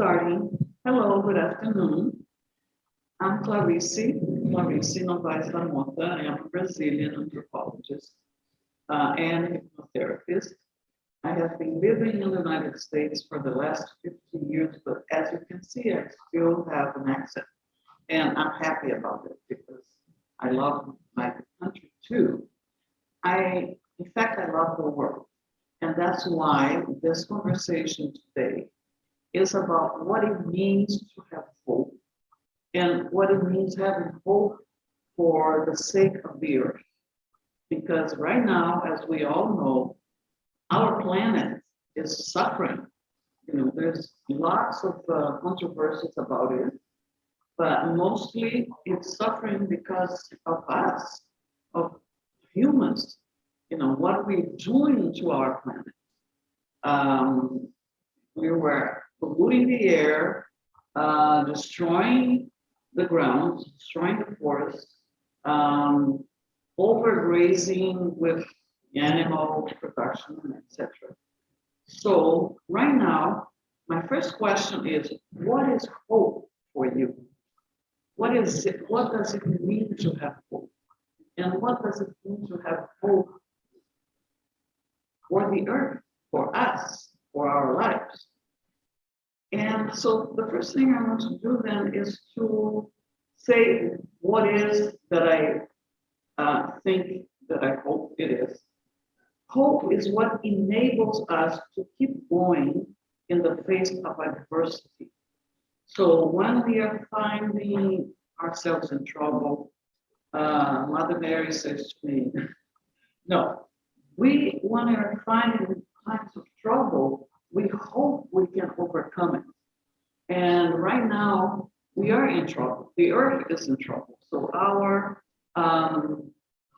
starting. Hello, good afternoon. I'm Clarice Novaes da Mota. I am a Brazilian anthropologist and hypnotherapist. I have been living in the United States for the last 15 years, but as you can see, I still have an accent. And I'm happy about it because I love my country too. In fact, I love the world. And that's why this conversation today is about what it means to have hope and what it means having hope for the sake of the earth. Because right now, as we all know, our planet is suffering. There's lots of controversies about it, but mostly it's suffering because of us, of humans, what we're doing to our planet. We were polluting the air, destroying the ground, destroying the forests, overgrazing with animal production, etc. So right now, my first question is, what is hope for you? What is it? What does it mean to have hope? And what does it mean to have hope for the earth, for us, for our lives? And so the first thing I want to do then is to say what is that I think that I hope it is. Hope is what enables us to keep going in the face of adversity. So when we are finding ourselves in trouble, Mother Mary says to me, no, when we are finding times of trouble, we hope we can overcome it. And right now, we are in trouble. The earth is in trouble. So our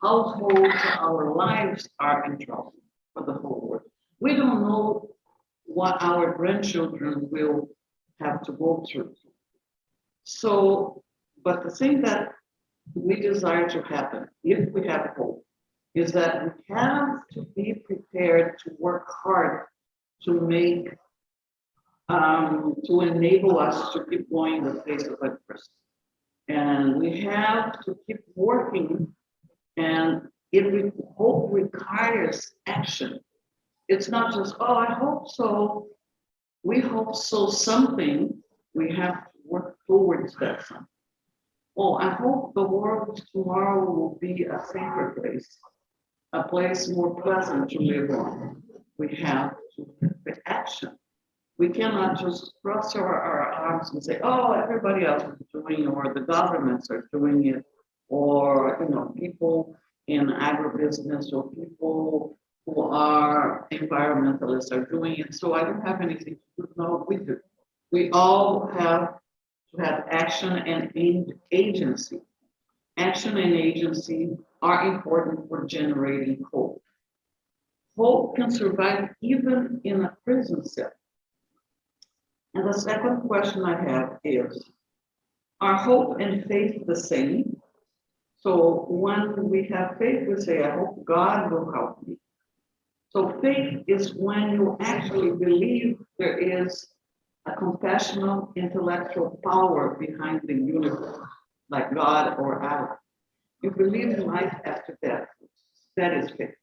households, our lives are in trouble for the whole world. We don't know what our grandchildren will have to go through. So, but the thing that we desire to happen, if we have hope, is that we have to be prepared to work hard to make, to enable us to keep going in the face of adversity. And we have to keep working, and hope requires action. It's not just, oh, I hope so. We hope so something, we have to work towards that something. Oh, I hope the world tomorrow will be a safer place, a place more pleasant to live on. We have to take action. We cannot just cross our arms and say, oh, everybody else is doing, or the governments are doing it, or people in agribusiness or people who are environmentalists are doing it. So I don't have anything to do. No, we do. We all have to have action and agency. Action and agency are important for generating hope. Hope can survive even in a prison cell. And the second question I have is, are hope and faith the same? So when we have faith, we say, I hope God will help me. So faith is when you actually believe there is a compassionate intellectual power behind the universe, like God or Allah. You believe in life after death. That is faith.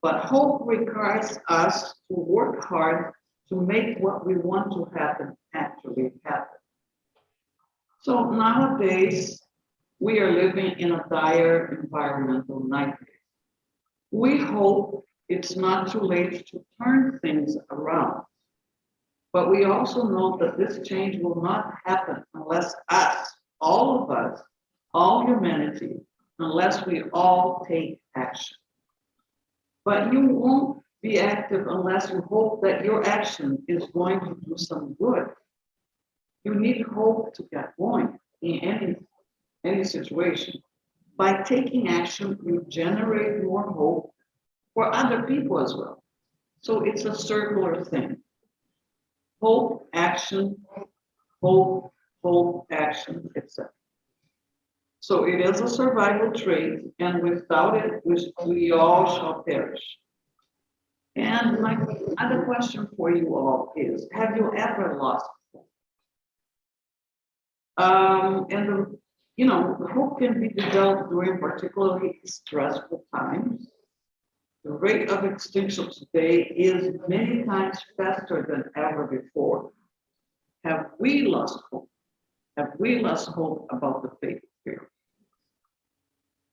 But hope requires us to work hard to make what we want to happen actually happen. So nowadays, we are living in a dire environmental nightmare. We hope it's not too late to turn things around. But we also know that this change will not happen unless us, all of us, all humanity, unless we all take action. But you won't be active unless you hope that your action is going to do some good. You need hope to get going in any situation. By taking action, you generate more hope for other people as well. So it's a circular thing. Hope, action, hope, action, etc. So it is a survival trait, and without it, we all shall perish. And my other question for you all is, have you ever lost hope? And the hope can be developed during particularly stressful times. The rate of extinction today is many times faster than ever before. Have we lost hope? Have we lost hope about the fate of fear?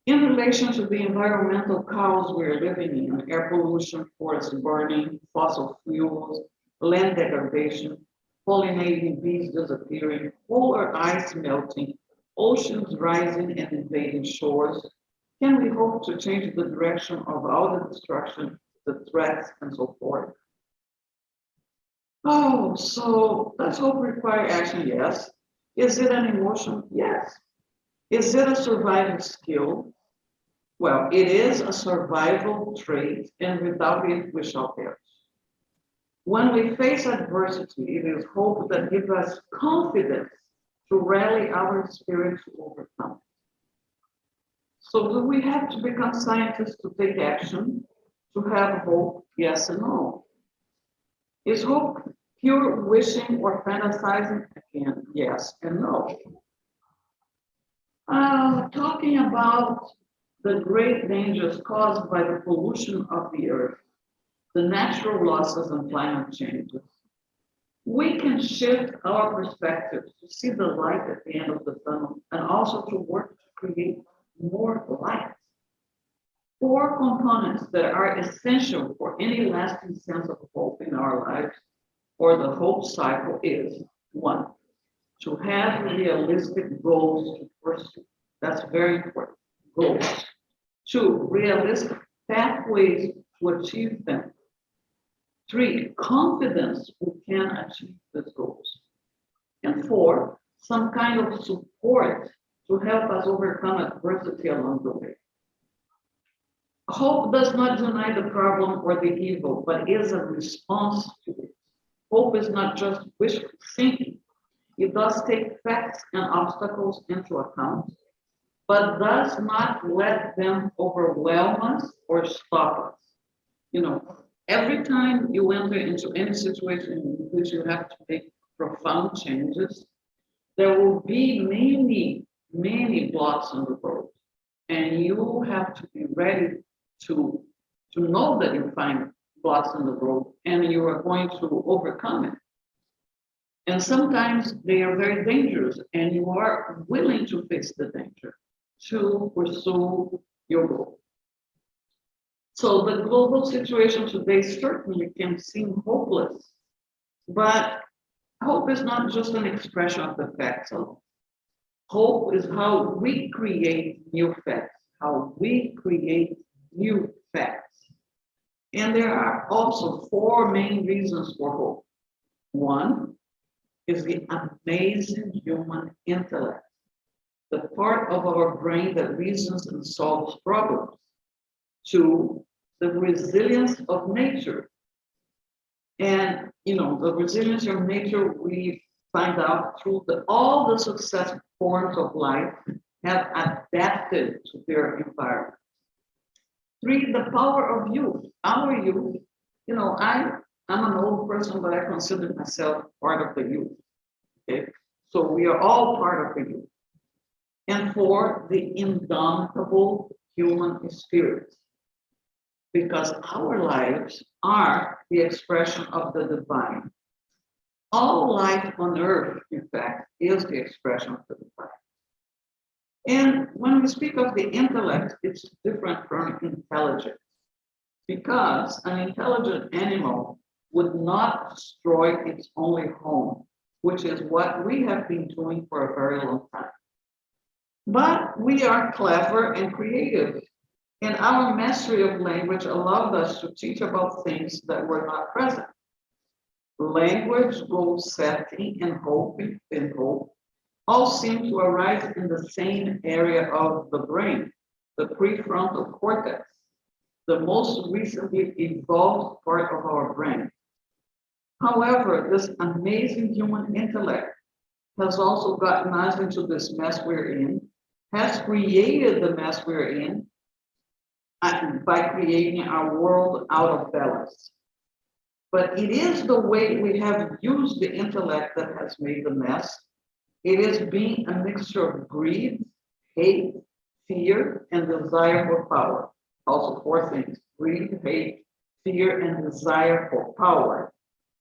In relation to the environmental chaos we're living in, air pollution, forest burning, fossil fuels, land degradation, pollinating bees disappearing, polar ice melting, oceans rising and invading shores, can we hope to change the direction of all the destruction, the threats, and so forth? Oh, so does hope require action? Yes. Is it an emotion? Yes. Is it a survival skill? Well, it is a survival trait, and without it, we shall perish. When we face adversity, it is hope that gives us confidence to rally our spirit to overcome. So, do we have to become scientists to take action, to have hope? Yes and no. Is hope pure wishing or fantasizing? Again, yes and no. Talking about the great dangers caused by the pollution of the earth, the natural losses and climate changes, we can shift our perspective to see the light at the end of the tunnel and also to work to create more light. Four components that are essential for any lasting sense of hope in our lives or the hope cycle is one, to have realistic goals to pursue. That's very important. Goals. Two, realistic pathways to achieve them. Three, confidence we can achieve these goals. And four, some kind of support to help us overcome adversity along the way. Hope does not deny the problem or the evil, but is a response to it. Hope is not just wishful thinking. It does take facts and obstacles into account, but does not let them overwhelm us or stop us. Every time you enter into any situation in which you have to make profound changes, there will be many, many blocks on the road. And you have to be ready to know that you find blocks on the road and you are going to overcome it. And sometimes they are very dangerous, and you are willing to face the danger to pursue your goal. So the global situation today certainly can seem hopeless, but hope is not just an expression of the facts alone. Hope is how we create new facts, how we create new facts. And there are also four main reasons for hope. One is the amazing human intellect, the part of our brain that reasons and solves problems. Two, the resilience of nature. And the resilience of nature we find out through all the successful forms of life have adapted to their environment. Three, the power of youth. Our youth, I'm an old person, but I consider myself part of the youth. Okay, so we are all part of the youth. And four, the indomitable human spirit, because our lives are the expression of the divine. All life on earth, in fact, is the expression of the divine. And when we speak of the intellect, it's different from intelligence, because an intelligent animal would not destroy its only home, which is what we have been doing for a very long time. But we are clever and creative, and our mastery of language allowed us to teach about things that were not present. Language, goal setting, and hope all seem to arise in the same area of the brain, the prefrontal cortex, the most recently evolved part of our brain. However, this amazing human intellect has also gotten us into this mess we're in, has created the mess we're in by creating our world out of balance. But it is the way we have used the intellect that has made the mess, It is being a mixture of greed, hate, fear, and desire for power. Also, four things: greed, hate, fear, and desire for power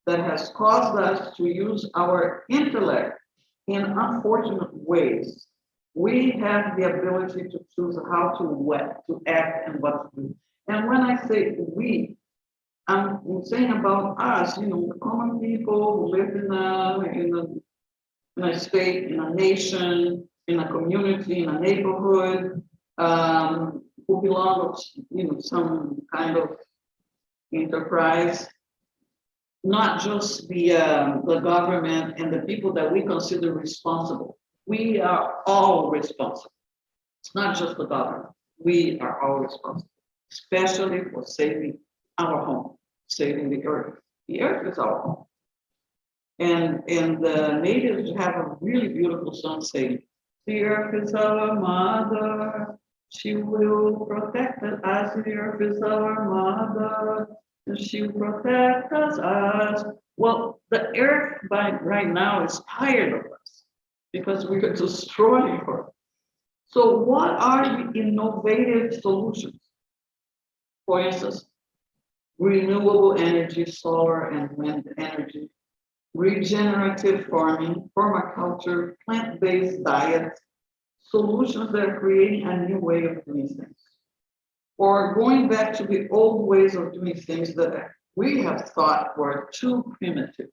that has caused us to use our intellect in unfortunate ways. We have the ability to choose how to what to act and what to do. And when I say we, I'm saying about us, the common people who live in a state, in a nation, in a community, in a neighborhood, who belong to, some kind of enterprise, not just the government and the people that we consider responsible. We are all responsible. It's not just the government. We are all responsible, especially for saving our home, saving the earth. The earth is our home. And the natives have a really beautiful song saying, "The earth is our mother. She will protect us as the earth is our mother. And she will protect us." Well, the earth right now is tired of us because we are destroying her. So what are the innovative solutions? For instance, renewable energy, solar and wind energy, regenerative farming, permaculture, plant-based diets, solutions that are creating a new way of doing things. Or going back to the old ways of doing things that we have thought were too primitive.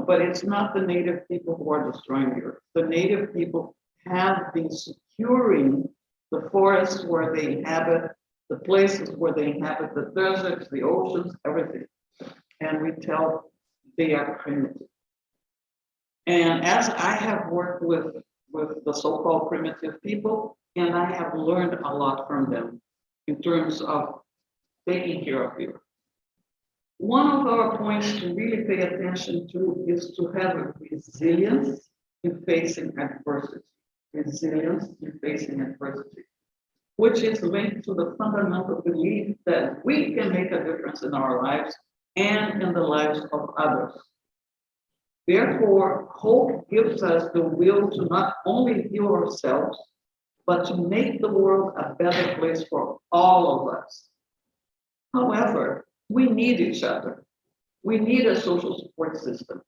But it's not the native people who are destroying the earth. The native people have been securing the forests where they inhabit, the places where they inhabit, the deserts, the oceans, everything. And we tell they are primitive. And as I have worked with the so-called primitive people, and I have learned a lot from them in terms of taking care of the earth. One of our points to really pay attention to is to have a resilience in facing adversity. Resilience in facing adversity, which is linked to the fundamental belief that we can make a difference in our lives and in the lives of others. Therefore, hope gives us the will to not only heal ourselves, but to make the world a better place for all of us. However, we need each other. We need a social support system.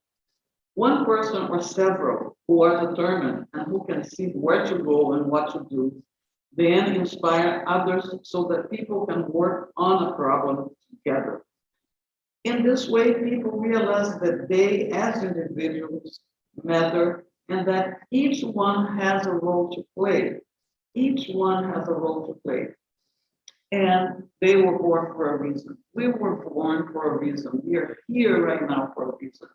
One person or several who are determined and who can see where to go and what to do, then inspire others so that people can work on a problem together. In this way, people realize that they, as individuals, matter and that each one has a role to play. Each one has a role to play. And they were born for a reason. We were born for a reason. We are here right now for a reason.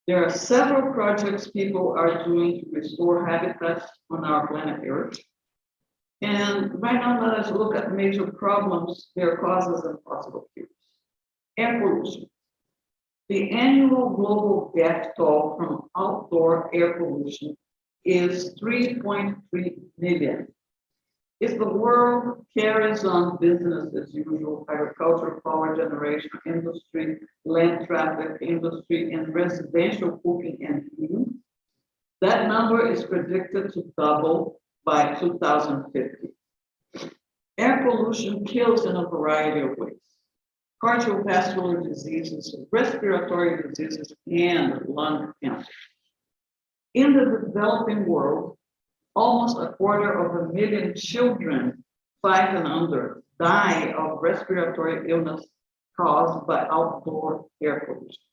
There are several projects people are doing to restore habitats on our planet Earth. And right now, let us look at major problems, their causes, and possible cures. Air pollution. The annual global death toll from outdoor air pollution is 3.3 million. If the world carries on business as usual, agriculture, power generation, industry, land traffic, industry, and residential cooking and heating, that number is predicted to double by 2050. Air pollution kills in a variety of ways: cardiovascular diseases, respiratory diseases, and lung cancer. In the developing world, almost 250,000 children, 5 and under, die of respiratory illness caused by outdoor air pollution.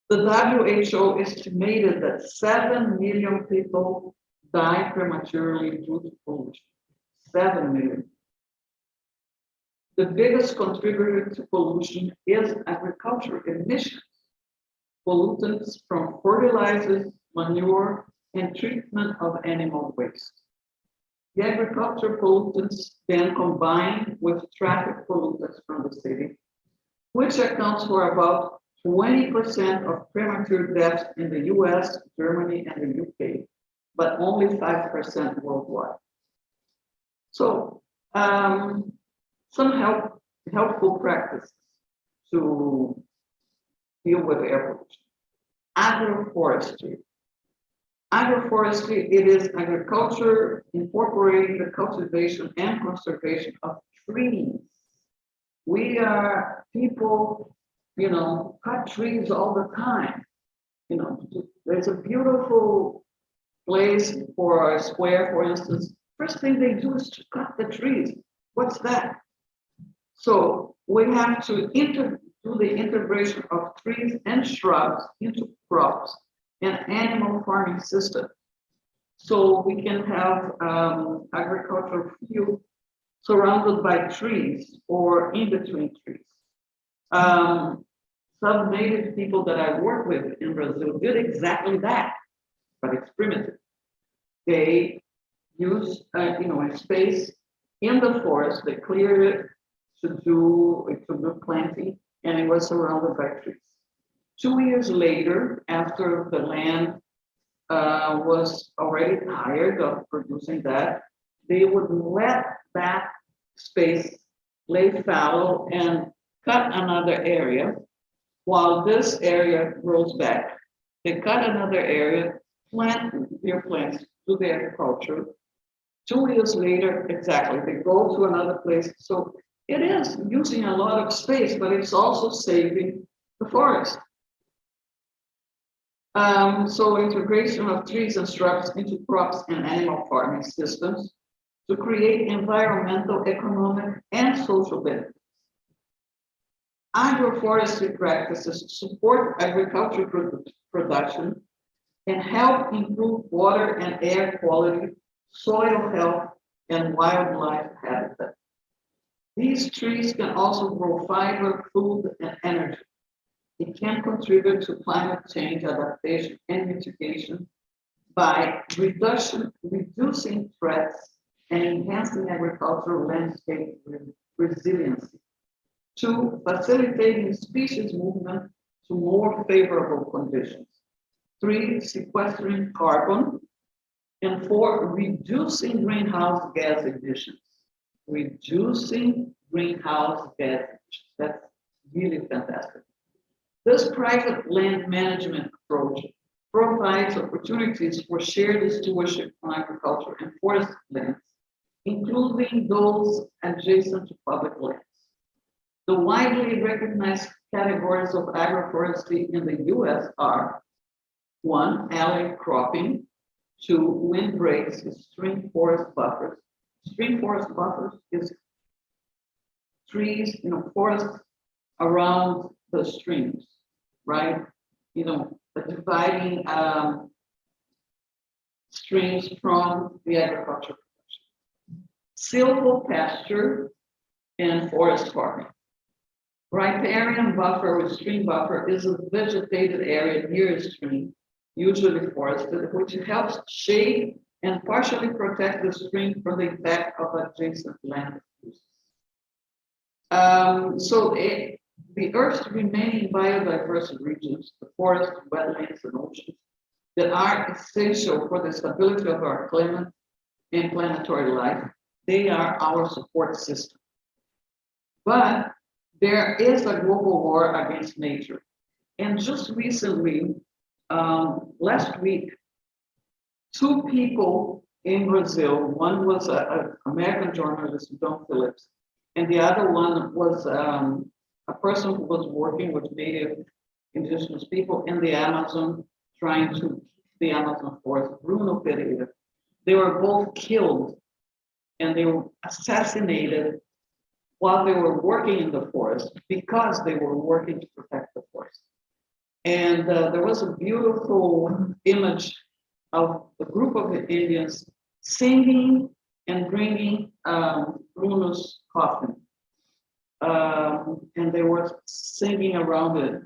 The WHO estimated that 7 million people die prematurely due to pollution. 7 million. The biggest contributor to pollution is agriculture emissions. Pollutants from fertilizers, manure, and treatment of animal waste. The agriculture pollutants then combine with traffic pollutants from the city, which accounts for about 20% of premature deaths in the US, Germany, and the UK, but only 5% worldwide. So, some helpful practices to deal with air pollution. Agroforestry. Agroforestry, it is agriculture incorporating the cultivation and conservation of trees. We are people, cut trees all the time. There's a beautiful place for a square, for instance. First thing they do is to cut the trees. What's that? So we have to do the integration of trees and shrubs into crops and animal farming system. So we can have agricultural field surrounded by trees or in between trees. Some native people that I work with in Brazil did exactly that, but it's primitive. They use, a space in the forest. They cleared it to do planting, and it was surrounded by trees. 2 years later, after the land was already tired of producing that, they would let that space lay fallow and cut another area while this area grows back. They cut another area, plant their plants, do the agriculture. 2 years later, exactly, they go to another place. So it is using a lot of space, but it's also saving the forest. So integration of trees and shrubs into crops and animal farming systems to create environmental, economic, and social benefits. Agroforestry practices support agricultural production and help improve water and air quality, soil health, and wildlife habitat. These trees can also grow fiber, food, and energy. It can contribute to climate change adaptation and mitigation by reducing threats and enhancing agricultural landscape resiliency. 2, facilitating species movement to more favorable conditions. 3, sequestering carbon. And 4, reducing greenhouse gas emissions. Reducing greenhouse gas emissions. That's really fantastic. This private land management approach provides opportunities for shared stewardship on agriculture and forest lands, including those adjacent to public lands. The widely recognized categories of agroforestry in the US are 1, alley cropping, 2, windbreaks, stream forest buffers. Stream forest buffers is trees, forests around the streams, right? Dividing streams from the agriculture production. Silvopasture and forest farming. Riparian buffer or stream buffer is a vegetated area near a stream, usually forested, which helps shade and partially protect the stream from the effect of adjacent land uses. The Earth's remaining biodiverse regions, the forests, wetlands, and oceans, that are essential for the stability of our climate and planetary life, they are our support system. But there is a global war against nature. And just recently, last week, 2 people in Brazil, one was an American journalist, John Phillips, and the other one was a person who was working with native indigenous people in the Amazon, trying to keep the Amazon forest, Bruno Pereira. They were both killed and they were assassinated while they were working in the forest because they were working to protect the forest. And there was a beautiful image of a group of Indians singing and bringing Bruno's coffin. And they were singing around it.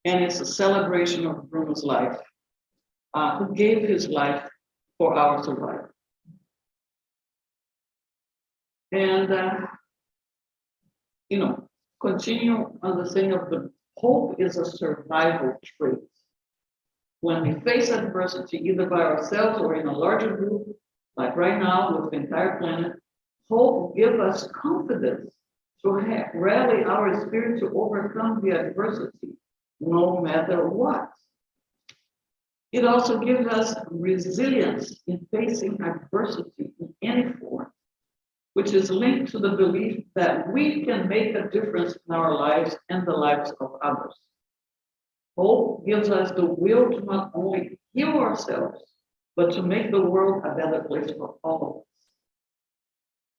And it's a celebration of Bruno's life, who gave his life for our survival. And, continue on the thing of the hope is a survival trait. When we face adversity, either by ourselves or in a larger group, like right now with the entire planet, hope gives us confidence to rally our spirit to overcome the adversity, no matter what. It also gives us resilience in facing adversity in any form, which is linked to the belief that we can make a difference in our lives and the lives of others. Hope gives us the will to not only heal ourselves, but to make the world a better place for all of us.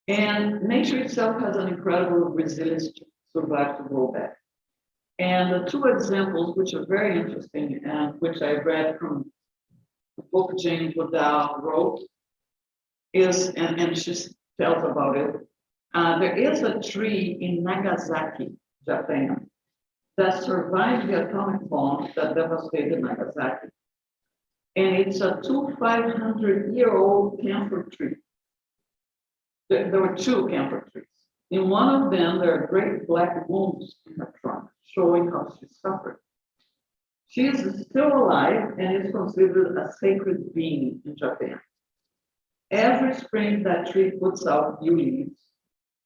And nature itself has an incredible resilience to survive to grow back. And the two examples, which are very interesting and which I read from the book Jane Goodall wrote, and she tells about it. There is a tree in Nagasaki, Japan, that survived the atomic bomb that devastated Nagasaki. And it's a 500-year-old camphor tree. There were two camphor trees. In one of them, there are great black wounds in her trunk, showing how she suffered. She is still alive and is considered a sacred being in Japan. Every spring, that tree puts out new leaves,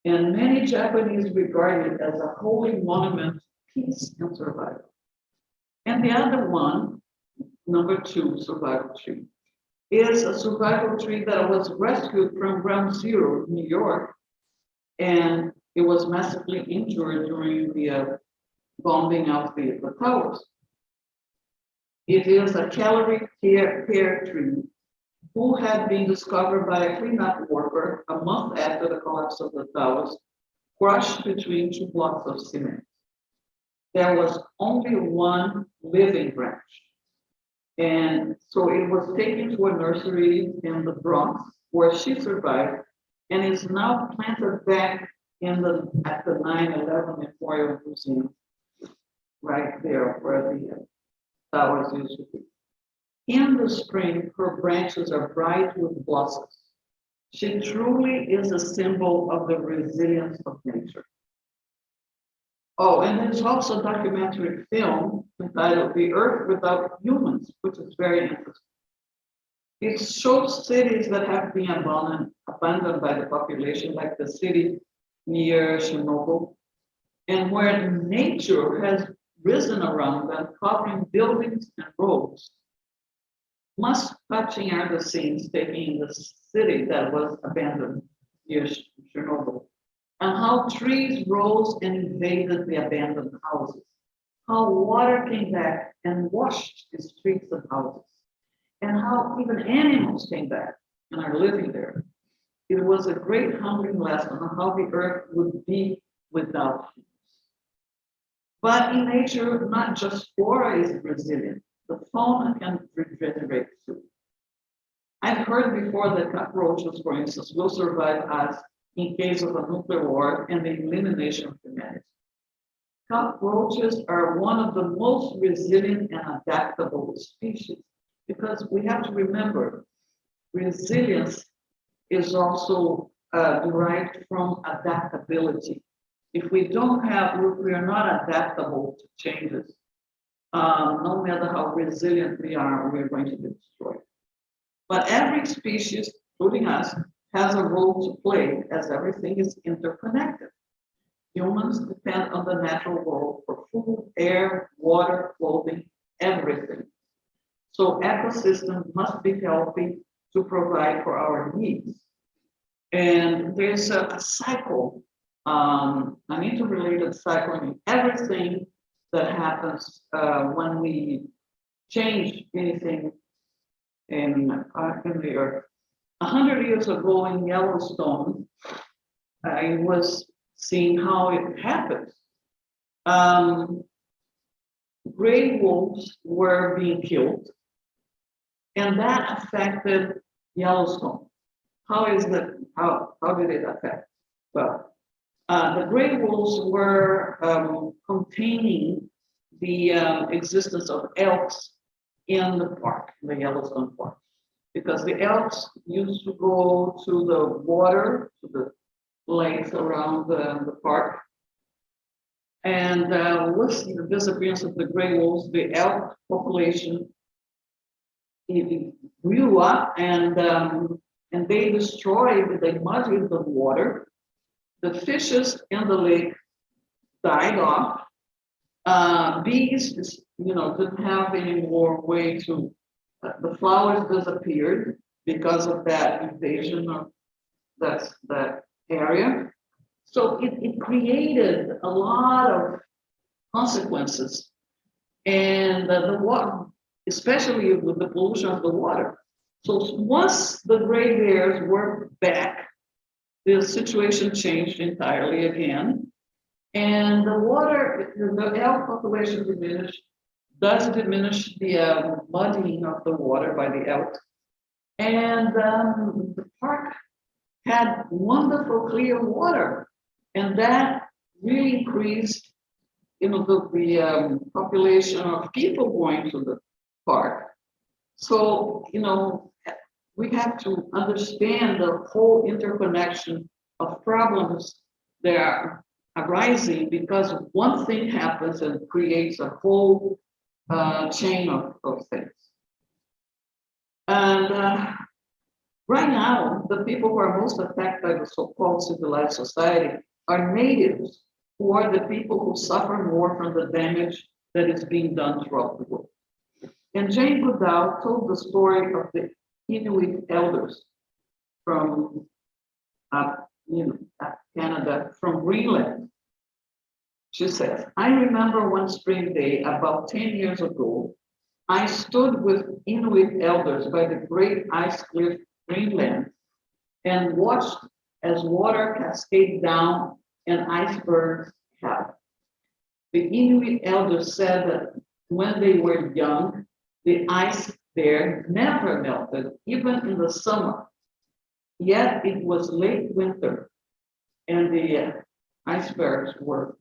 and many Japanese regard it as a holy monument to peace and survival. And the other one, number 2, survival tree, is a survival tree that was rescued from Ground Zero in New York, and it was massively injured during the bombing of the towers. It is a calorie pear tree who had been discovered by a cleanup worker a month after the collapse of the towers, crushed between 2 blocks of cement. There was only one living branch. And so it was taken to a nursery in the Bronx where she survived and is now planted back at the 9/11 Memorial Museum, right there where the towers used to be. In the spring, her branches are bright with blossoms. She truly is a symbol of the resilience of nature. Oh, and there's also a documentary film entitled The Earth Without Humans, which is very interesting. It shows cities that have been abandoned by the population, like the city near Chernobyl, and where nature has risen around them, covering buildings and roads. Most touching are the scenes taken in the city that was abandoned near Chernobyl, and how trees rose and invaded the abandoned houses, how water came back and washed the streets of houses, and how even animals came back and are living there. It was a great humbling lesson on how the earth would be without humans. But in nature, not just flora is resilient, the fauna can regenerate too. I've heard before that cockroaches, for instance, will survive us in case of a nuclear war and the elimination of humanity. Cockroaches are one of the most resilient and adaptable species because we have to remember resilience is also derived from adaptability. If we don't have, we are not adaptable to changes, no matter how resilient we are, we're going to be destroyed. But every species, including us, has a role to play as everything is interconnected. Humans depend on the natural world for food, air, water, clothing, everything. So ecosystems must be healthy to provide for our needs. And there's a cycle, an interrelated cycle in everything that happens when we change anything in the earth. 100 years ago in Yellowstone, I was seeing how it happens. Gray wolves were being killed, and that affected Yellowstone. How did it affect? Well, the gray wolves were containing the existence of elks in the park, the Yellowstone Park, because the elks used to go to the water, to the lakes around the park. And with the disappearance of the gray wolves, the elk population grew up, and they muddied the water. The fishes in the lake died off. Bees, didn't have any more way to the flowers disappeared because of that invasion of that area. So it created a lot of consequences. And the water, especially with the pollution of the water. So once the gray bears were back, the situation changed entirely again. And the water, the elk population diminished, does diminish the muddying of the water by the elk. And the park had wonderful clear water. And that really increased, the population of people going to the park. So, we have to understand the whole interconnection of problems that are arising because one thing happens and creates a whole chain of things. And right now, the people who are most affected by the so-called civilized society are natives, who are the people who suffer more from the damage that is being done throughout the world. And Jane Goodall told the story of the Inuit elders from Canada, from Greenland. She says, I remember one spring day about 10 years ago, I stood with Inuit elders by the great ice cliff Greenland and watched as water cascaded down and icebergs held. The Inuit elders said that when they were young, the ice there never melted, even in the summer. Yet it was late winter and the icebergs were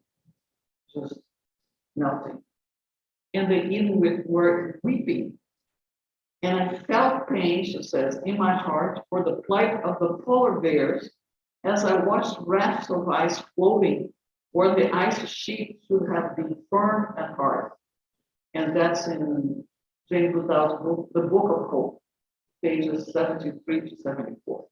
just melting. And the Inuit were weeping. And I felt pain, she says, in my heart for the plight of the polar bears as I watched rafts of ice floating where the ice sheet should have been firm and hard. And that's in Jane Goodall's book, The Book of Hope, pages 73 to 74.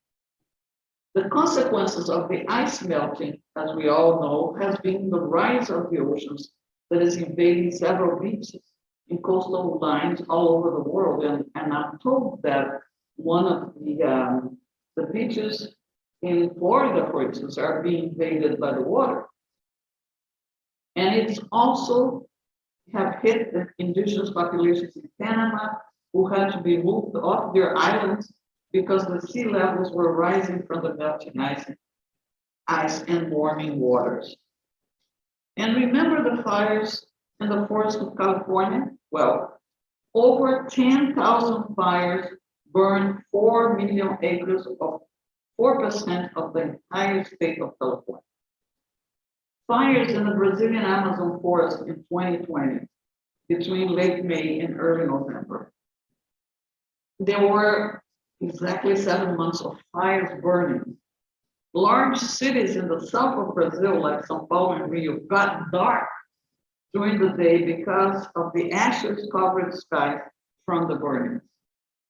The consequences of the ice melting, as we all know, has been the rise of the oceans that is invading several beaches in coastal lines all over the world. And I'm told that one of the beaches in Florida, for instance, are being invaded by the water. And it's also have hit the indigenous populations in Panama who had to be moved off their islands because the sea levels were rising from the melting ice and warming waters. And remember the fires in the forests of California? Well, over 10,000 fires burned 4 million acres of 4% of the entire state of California. Fires in the Brazilian Amazon forest in 2020, between late May and early November. There were exactly 7 months of fires burning. Large cities in the south of Brazil, like São Paulo and Rio, got dark during the day because of the ashes covered sky from the burnings.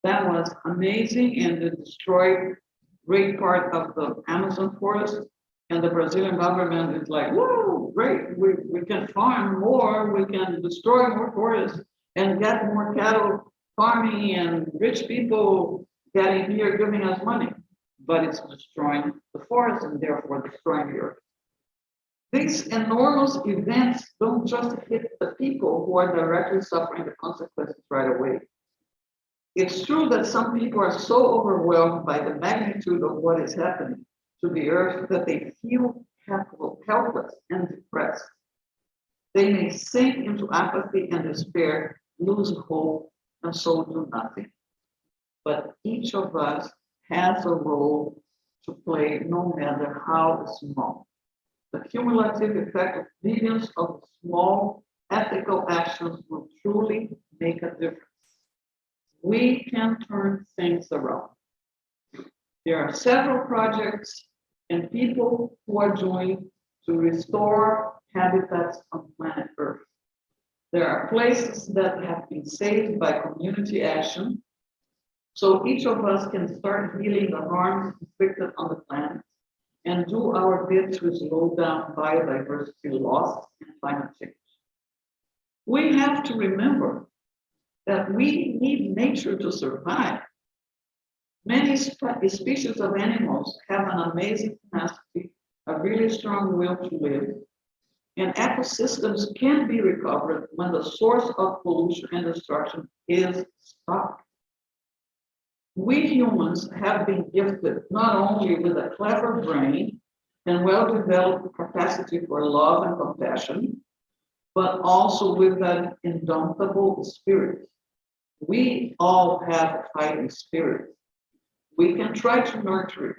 That was amazing, and it destroyed great part of the Amazon forest. And the Brazilian government is like, whoa, great, we can farm more, we can destroy more forests and get more cattle farming and rich people getting here giving us money. But it's destroying the forest and therefore destroying the earth. These enormous events don't just hit the people who are directly suffering the consequences right away. It's true that some people are so overwhelmed by the magnitude of what is happening to the earth that they feel helpless and depressed. They may sink into apathy and despair, lose hope, and so do nothing. But each of us has a role to play, no matter how small. The cumulative effect of billions of small ethical actions will truly make a difference. We can turn things around. There are several projects and people who are doing to restore habitats on planet Earth. There are places that have been saved by community action. So each of us can start healing the harms inflicted on the planet and do our bit to slow down biodiversity loss and climate change. We have to remember that we need nature to survive. Many species of animals have an amazing tenacity, a really strong will to live, and ecosystems can be recovered when the source of pollution and destruction is stopped. We humans have been gifted not only with a clever brain and well-developed capacity for love and compassion, but also with an indomitable spirit. We all have a fighting spirit. We can try to nurture it,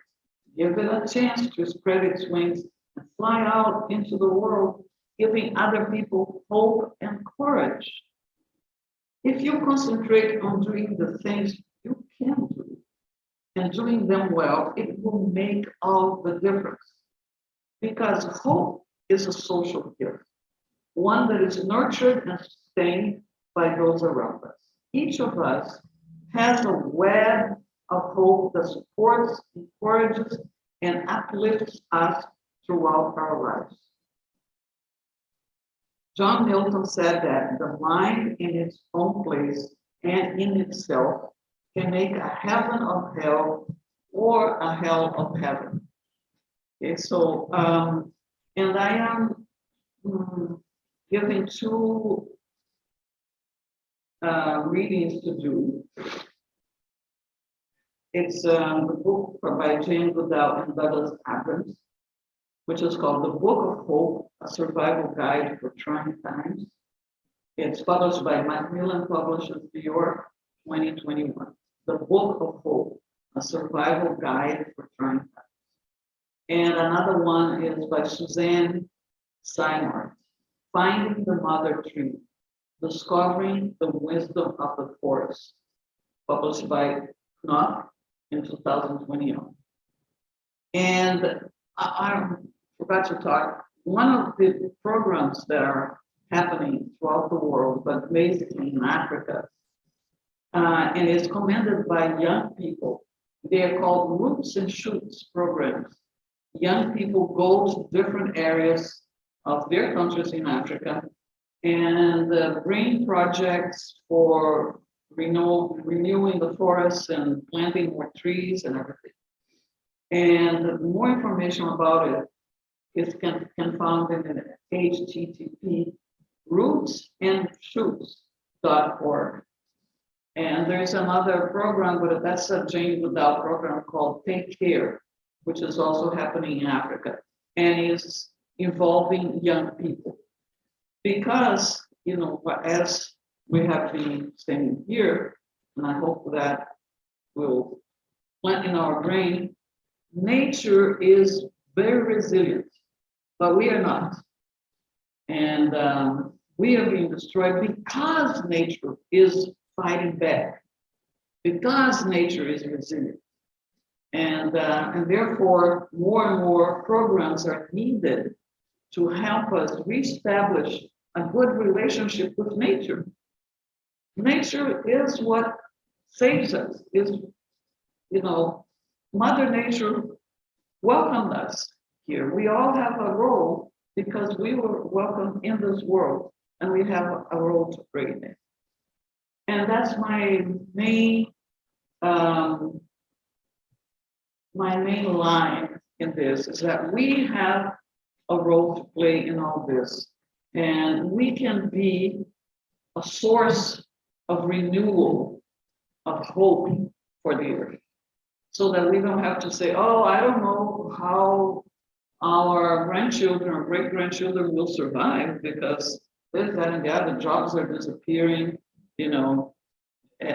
give it a chance to spread its wings and fly out into the world, giving other people hope and courage. If you concentrate on doing the things you can do and doing them well, it will make all the difference. Because hope is a social gift, one that is nurtured and sustained by those around us. Each of us has a web of hope that supports, encourages, and uplifts us throughout our lives. John Milton said that the mind in its own place and in itself can make a heaven of hell or a hell of heaven. Okay, so, and I am giving two readings to do. It's the book by Jane Goodall and Douglas Adams, which is called The Book of Hope, A Survival Guide for Trying Times. It's published by Macmillan Publishers, New York, 2021. The Book of Hope, A Survival Guide for Trying Times. And another one is by Suzanne Simard, Finding the Mother Tree, Discovering the Wisdom of the Forest, published by Knopf in 2021. And I forgot to talk, one of the programs that are happening throughout the world, but basically in Africa, and is commended by young people. They are called Roots and Shoots programs. Young people go to different areas of their countries in Africa and bring projects for renewing the forests and planting more trees and everything. And more information about it is can found in the http rootsandshoots.org. And there's another program, but that's a Jane Goodall program called Take Care, which is also happening in Africa and is involving young people. Because, you know, as we have been saying here, and I hope that will plant in our brain, nature is very resilient, but we are not. And we are being destroyed because nature is fighting back, because nature is resilient. And therefore, more and more programs are needed to help us reestablish a good relationship with nature. Nature is what saves us, is, you know, Mother Nature welcomed us here. We all have a role because we were welcomed in this world and we have a role to play in it. And that's my main line in this, is that we have a role to play in all this. And we can be a source of renewal, of hope for the earth. So that we don't have to say, oh, I don't know how our grandchildren or great-grandchildren will survive because this, that, and the other jobs are disappearing, you know,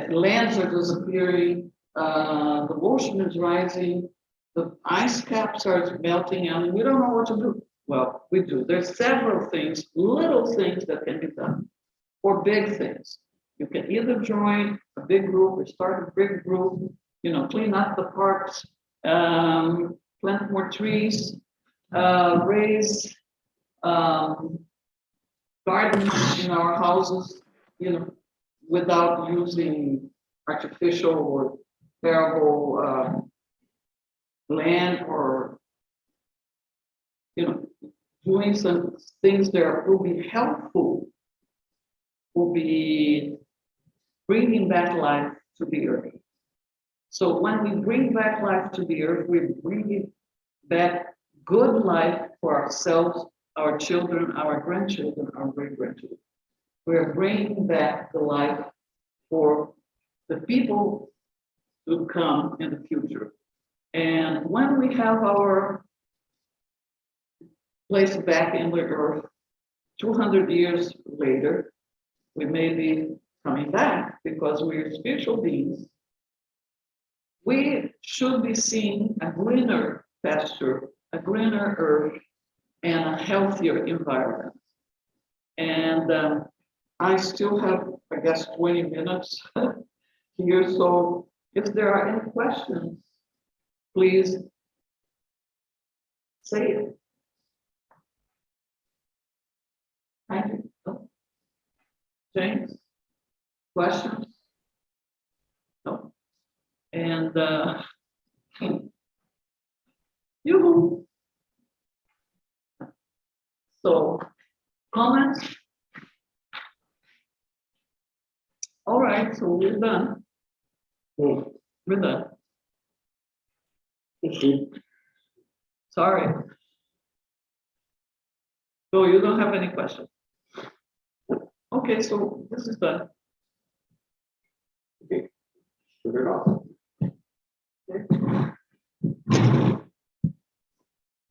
lands are disappearing, the ocean is rising, the ice caps are melting, and we don't know what to do. Well, we do. There's several things, little things that can be done, or big things. You can either join a big group or start a big group, you know, clean up the parks, plant more trees, raise gardens in our houses, you know, without using artificial or terrible land, or, you know, doing some things that will be helpful, will be bringing back life to the earth. So when we bring back life to the earth, we bring back good life for ourselves, our children, our grandchildren, our great-grandchildren. We're bringing back the life for the people to come in the future. And when we have our place back in the earth, 200 years later, we may be coming back because we're spiritual beings. We should be seeing a greener pasture, a greener earth, and a healthier environment. And I still have, I guess, 20 minutes here. So if there are any questions, please say it. Thank you. James, questions? No. And you. So, comments? All right, so we're done. We're done. Sorry. So you don't have any questions? Okay, so this is done. Okay, shut it off. Okay.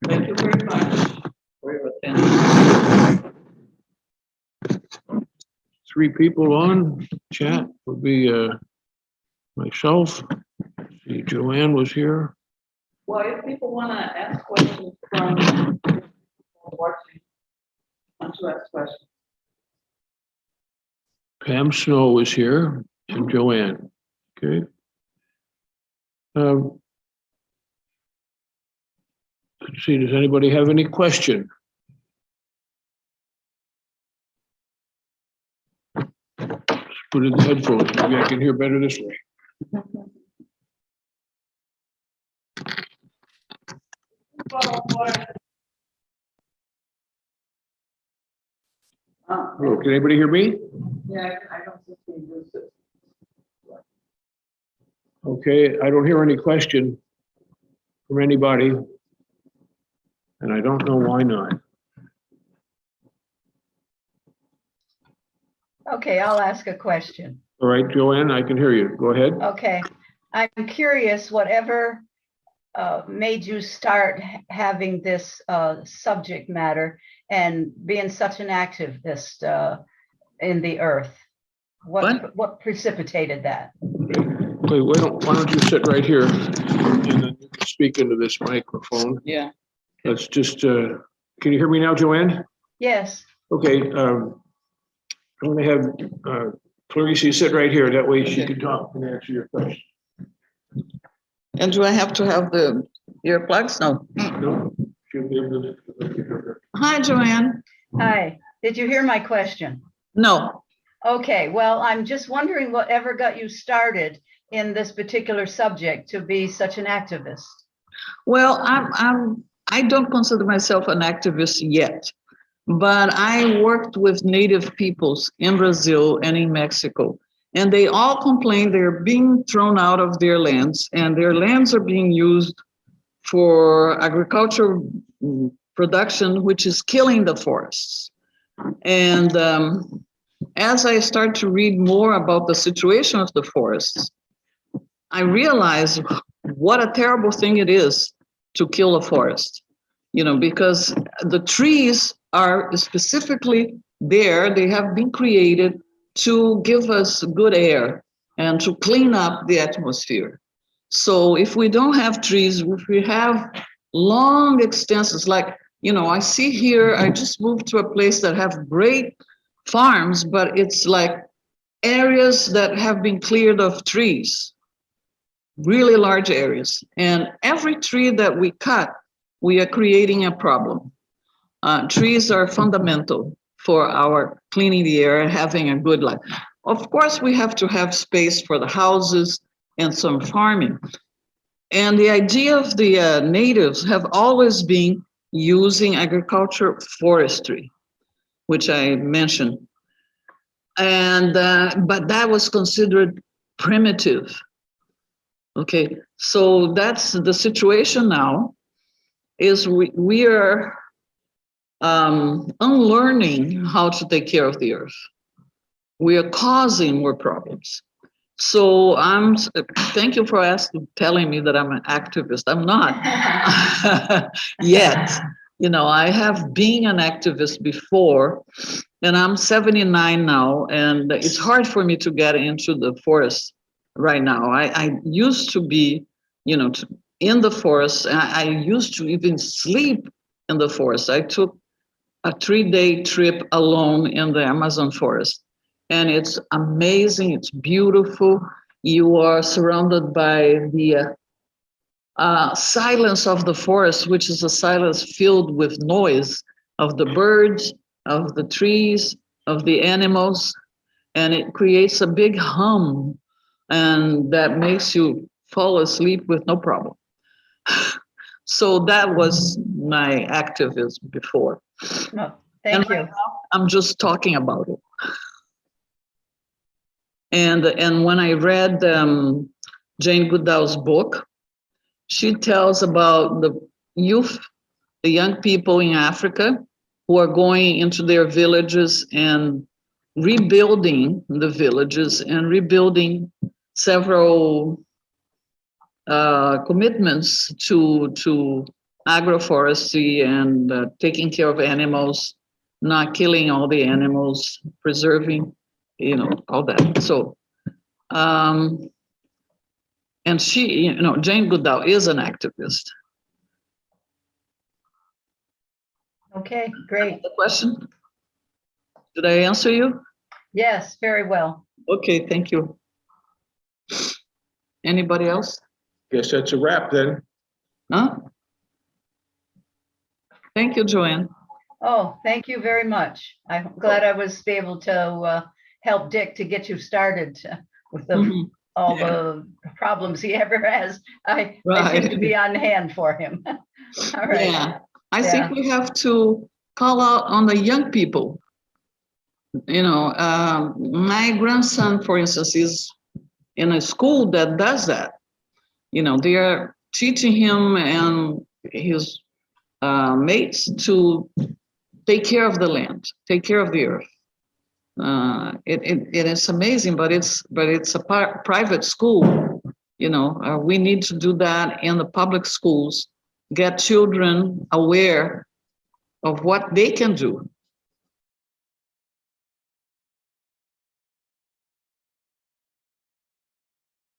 Thank you very much for your attention. 3 people on chat would be myself. See, Joanne was here. Well, if people want to ask questions from watching, want to ask questions. Pam Snow was here and Joanne. Okay. Let's see, does anybody have any question? Put in the headphones, maybe I can hear better this way. Hello, can anybody hear me? Yeah, I don't think we use it. Okay, I don't hear any question from anybody. And I don't know why not. Okay, I'll ask a question. All right, Joanne, I can hear you. Go ahead. Okay, I'm curious, whatever made you start having this subject matter and being such an activist in the earth? What precipitated that? Okay, why don't you sit right here and then you can speak into this microphone. Yeah. Let's just, can you hear me now, Joanne? Yes. Okay, I'm going to have Clarice sit right here. That way she can talk and answer your question. And do I have to have the earplugs? No. No, she'll be able to. Hi, Joanne. Hi, did you hear my question? No. Okay, well, I'm just wondering whatever got you started in this particular subject to be such an activist. Well, I don't consider myself an activist yet, but I worked with native peoples in Brazil and in Mexico, and they all complain they're being thrown out of their lands, and their lands are being used for agricultural production, which is killing the forests. And as I start to read more about the situation of the forests, I realize what a terrible thing it is to kill a forest, you know, because the trees are specifically there. They have been created to give us good air and to clean up the atmosphere. So if we don't have trees, if we have long extensions, like, you know, I see here, I just moved to a place that have great farms, but it's like areas that have been cleared of trees, really large areas. And every tree that we cut, we are creating a problem. Trees are fundamental for our cleaning the air and having a good life. Of course, we have to have space for the houses and some farming. And the idea of the natives have always been using agriculture forestry, which I mentioned. And but that was considered primitive. Okay, so that's the situation now. Is we are unlearning how to take care of the earth. We are causing more problems. So thank you for telling me that I'm an activist. I'm not yet. You know, I have been an activist before, and I'm 79 now, and it's hard for me to get into the forest right now. I used to be, you know, in the forest. I used to even sleep in the forest. I took a 3-day trip alone in the Amazon forest. And it's amazing, it's beautiful. You are surrounded by the silence of the forest, which is a silence filled with noise of the birds, of the trees, of the animals. And it creates a big hum, and that makes you fall asleep with no problem. So that was my activism before. No, thank you. I'm just talking about it. And when I read Jane Goodall's book, she tells about the youth, the young people in Africa who are going into their villages and rebuilding the villages and rebuilding several commitments to agroforestry and taking care of animals, not killing all the animals, preserving, you know, all that. So, and she, you know, Jane Goodall is an activist. Okay, great. The question? Did I answer you? Yes, very well. Okay, thank you. Anybody else? Guess that's a wrap then. Huh? Thank you, Joanne. Oh, thank you very much. I'm glad I was able to help Dick to get you started with Mhm. all Yeah. the problems he ever has. I seem Right. to be on hand for him. All right. Yeah, I Yeah. think we have to call out on the young people. You know, my grandson, for instance, is in a school that does that. You know, they are teaching him and his mates to take care of the land, take care of the earth. It is amazing, but it's a private school. You know, we need to do that in the public schools. Get children aware of what they can do